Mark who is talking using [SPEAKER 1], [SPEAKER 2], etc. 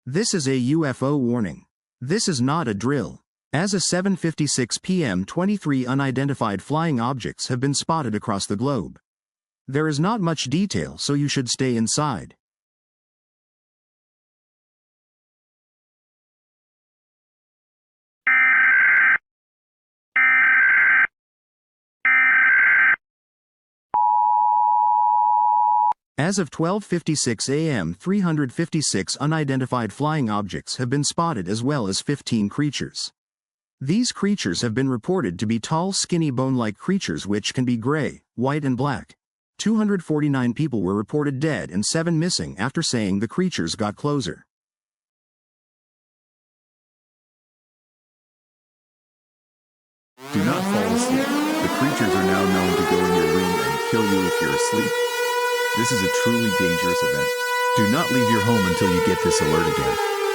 [SPEAKER 1] This is a UFO warning. This is not a drill. As of 7:56 p.m., 23 unidentified flying objects have been spotted across the globe. There is not much detail, so you should stay inside. As of 12:56 a.m., 356 unidentified flying objects have been spotted, as well as 15 creatures. These creatures have been reported to be tall, skinny, bone-like creatures which can be gray, white and black. 249 people were reported dead and 7 missing after saying the creatures got closer.
[SPEAKER 2] Do not fall asleep. The creatures are now known to go in your room and kill you if you're asleep. This is a truly dangerous event. Do not leave your home until you get this alert again.